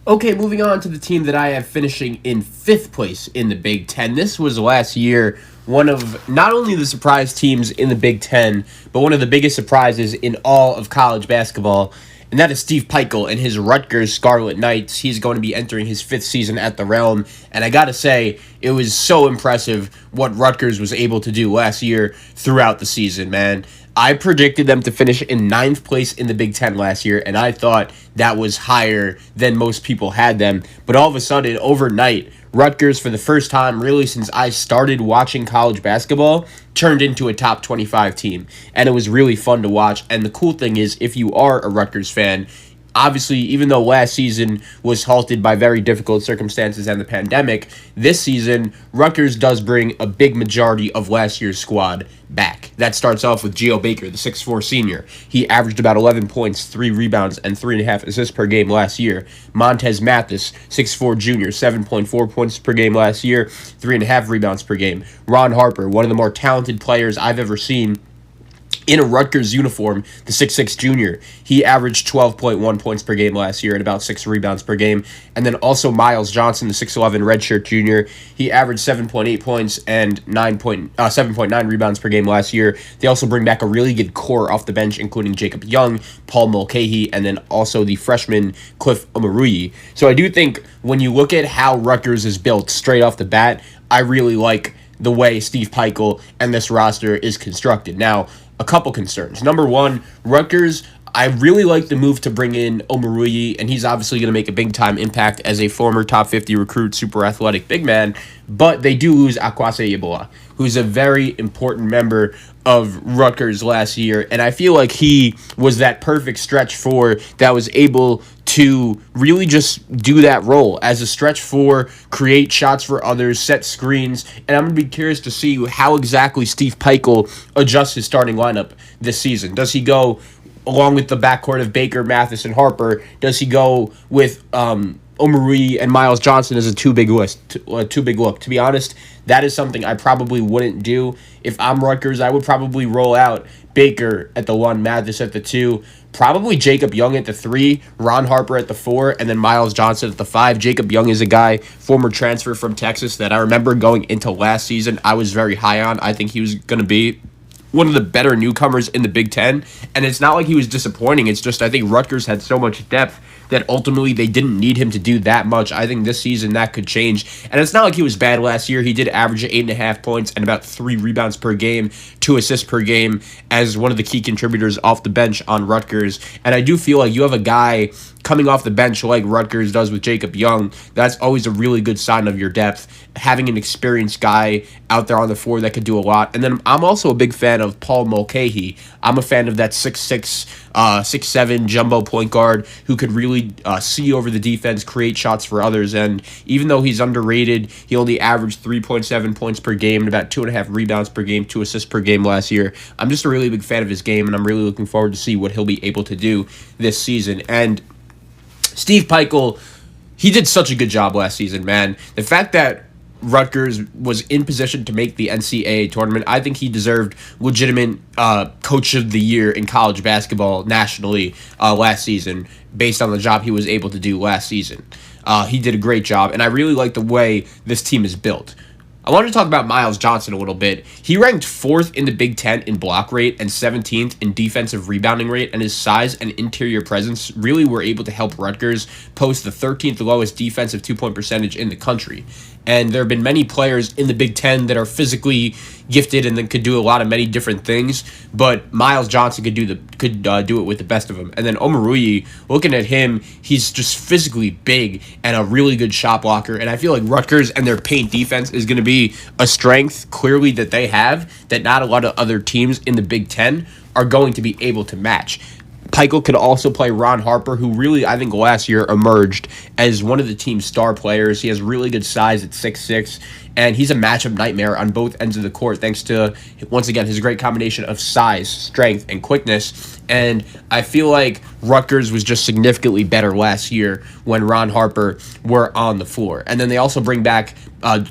Okay, moving on to the team that I have finishing in fifth place in the Big Ten. This was last year one of not only the surprise teams in the Big Ten, but one of the biggest surprises in all of college basketball. And that is Steve Pikiell and his Rutgers Scarlett Knights. He's going to be entering his fifth season at the Realm. And I got to say, it was so impressive what Rutgers was able to do last year throughout the season, man. I predicted them to finish in ninth place in the Big Ten last year, and I thought that was higher than most people had them. But all of a sudden, overnight, Rutgers, for the first time really since I started watching college basketball, turned into a top 25 team. And it was really fun to watch. And the cool thing is, if you are a Rutgers fan, obviously, even though last season was halted by very difficult circumstances and the pandemic, this season, Rutgers does bring a big majority of last year's squad back. That starts off with Geo Baker, the 6'4 senior. He averaged about 11 points, 3 rebounds, and 3.5 assists per game last year. Montez Mathis, 6'4 junior, 7.4 points per game last year, 3.5 rebounds per game. Ron Harper, one of the more talented players I've ever seen in a Rutgers uniform, the 6'6 junior. He averaged 12.1 points per game last year and about 6 rebounds per game. And then also Miles Johnson, the 6'11 redshirt junior. He averaged 7.8 points and 7.9 rebounds per game last year. They also bring back a really good core off the bench, including Jacob Young, Paul Mulcahy, and then also the freshman Cliff Omoruyi. So I do think when you look at how Rutgers is built straight off the bat, I really like the way Steve Pikiell and this roster is constructed. Now, a couple concerns. Number one, Rutgers, I really like the move to bring in Omoruyi, and he's obviously going to make a big-time impact as a former top 50 recruit, super athletic big man, but they do lose Akwase Yeboah, who's a very important member of Rutgers last year, and I feel like he was that perfect stretch four that was able to really just do that role as a stretch four, create shots for others, set screens, and I'm going to be curious to see how exactly Steve Pikiell adjusts his starting lineup this season. Does he go along with the backcourt of Baker, Mathis, and Harper? Does he go with Omoruyi and Miles Johnson as a too big look? To be honest, that is something I probably wouldn't do. If I'm Rutgers, I would probably roll out Baker at the 1, Mathis at the 2, probably Jacob Young at the 3, Ron Harper at the 4, and then Miles Johnson at the 5. Jacob Young is a guy, former transfer from Texas, that I remember going into last season I was very high on. I think he was going to be one of the better newcomers in the Big Ten, and it's not like he was disappointing. It's just I think Rutgers had so much depth that ultimately they didn't need him to do that much. I think this season that could change, and it's not like he was bad last year. He did average 8.5 points and about 3 rebounds per game, 2 assists per game as one of the key contributors off the bench on Rutgers, and I do feel like you have a guy coming off the bench like Rutgers does with Jacob Young. That's always a really good sign of your depth, having an experienced guy out there on the floor that could do a lot. And then I'm also a big fan of Paul Mulcahy. I'm a fan of that 6'6", 6'7" jumbo point guard who could really see over the defense, create shots for others. And even though he's underrated, he only averaged 3.7 points per game and about 2.5 rebounds per game, 2 assists per game last year. I'm just a really big fan of his game, and I'm really looking forward to see what he'll be able to do this season. And Steve Pikiell, he did such a good job last season, man. The fact that Rutgers was in position to make the NCAA tournament, I think he deserved legitimate Coach of the Year in college basketball nationally last season based on the job he was able to do last season. He did a great job, and I really like the way this team is built. I wanted to talk about Miles Johnson a little bit. He ranked 4th in the Big Ten in block rate and 17th in defensive rebounding rate, and his size and interior presence really were able to help Rutgers post the 13th lowest defensive two-point percentage in the country. And there have been many players in the Big Ten that are physically gifted and then could do a lot of many different things, but Miles Johnson could do it with the best of them. And then Omoruyi, looking at him, he's just physically big and a really good shot blocker. And I feel like Rutgers and their paint defense is going to be a strength clearly that they have that not a lot of other teams in the Big Ten are going to be able to match. Pikiell could also play Ron Harper, who really, I think, last year emerged as one of the team's star players. He has really good size at 6'6", and he's a matchup nightmare on both ends of the court thanks to, once again, his great combination of size, strength, and quickness. And I feel like Rutgers was just significantly better last year when Ron Harper were on the floor. And then they also bring back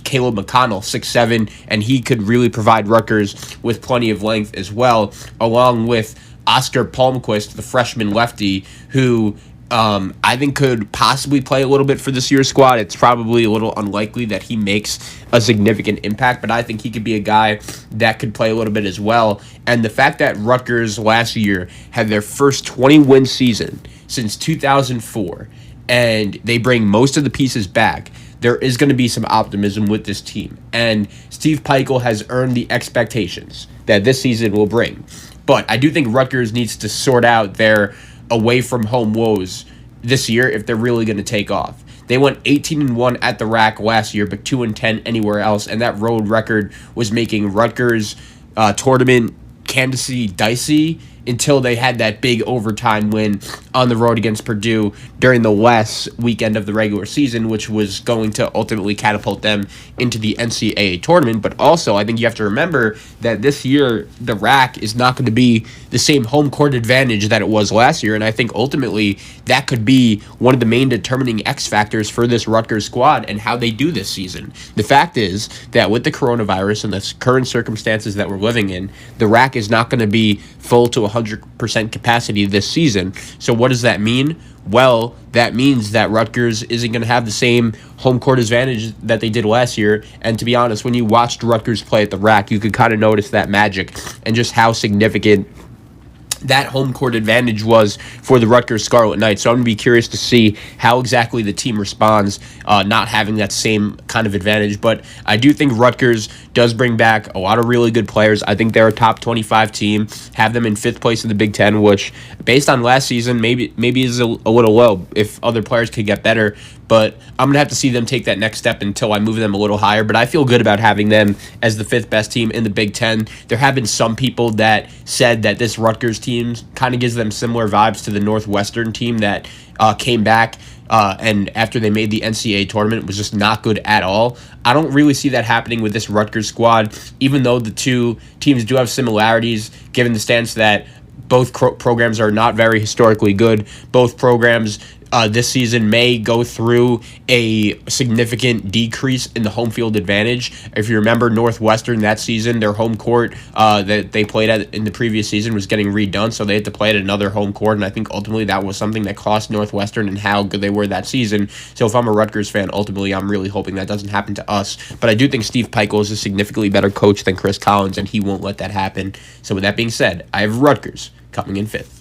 Caleb McConnell, 6'7", and he could really provide Rutgers with plenty of length as well, along with Oscar Palmquist, the freshman lefty, who I think could possibly play a little bit for this year's squad. It's probably a little unlikely that he makes a significant impact, but I think he could be a guy that could play a little bit as well. And the fact that Rutgers last year had their first 20-win season since 2004, and they bring most of the pieces back, there is going to be some optimism with this team. And Steve Peichel has earned the expectations that this season will bring. But I do think Rutgers needs to sort out their away from home woes this year if they're really going to take off. They went 18-1 at the rack last year, but 2-10 anywhere else, and that road record was making Rutgers tournament candidacy dicey until they had that big overtime win on the road against Purdue during the last weekend of the regular season, which was going to ultimately catapult them into the NCAA tournament. But also, I think you have to remember that this year, the RAC is not going to be the same home court advantage that it was last year, and I think ultimately that could be one of the main determining X factors for this Rutgers squad and how they do this season. The fact is that with the coronavirus and the current circumstances that we're living in, the RAC is not going to be full to 100% capacity this season. So what does that mean? Well, that means that Rutgers isn't going to have the same home court advantage that they did last year. And to be honest, when you watched Rutgers play at the RAC, you could kind of notice that magic and just how significant that home court advantage was for the Rutgers Scarlett Knights. So I'm going to be curious to see how exactly the team responds, not having that same kind of advantage. But I do think Rutgers does bring back a lot of really good players. I think they're a top 25 team, have them in 5th place in the Big Ten, which based on last season, maybe is a little low if other players could get better. But I'm going to have to see them take that next step until I move them a little higher. But I feel good about having them as the 5th best team in the Big Ten. There have been some people that said that this Rutgers team kind of gives them similar vibes to the Northwestern team that came back and after they made the NCAA tournament was just not good at all. I don't really see that happening with this Rutgers squad, even though the two teams do have similarities, given the stance that both programs are not very historically good. Both programs this season may go through a significant decrease in the home field advantage. If you remember Northwestern that season, their home court that they played at in the previous season was getting redone, so they had to play at another home court, and I think ultimately that was something that cost Northwestern and how good they were that season. So if I'm a Rutgers fan, ultimately I'm really hoping that doesn't happen to us. But I do think Steve Peichel is a significantly better coach than Chris Collins, and he won't let that happen. So with that being said, I have Rutgers coming in 5th.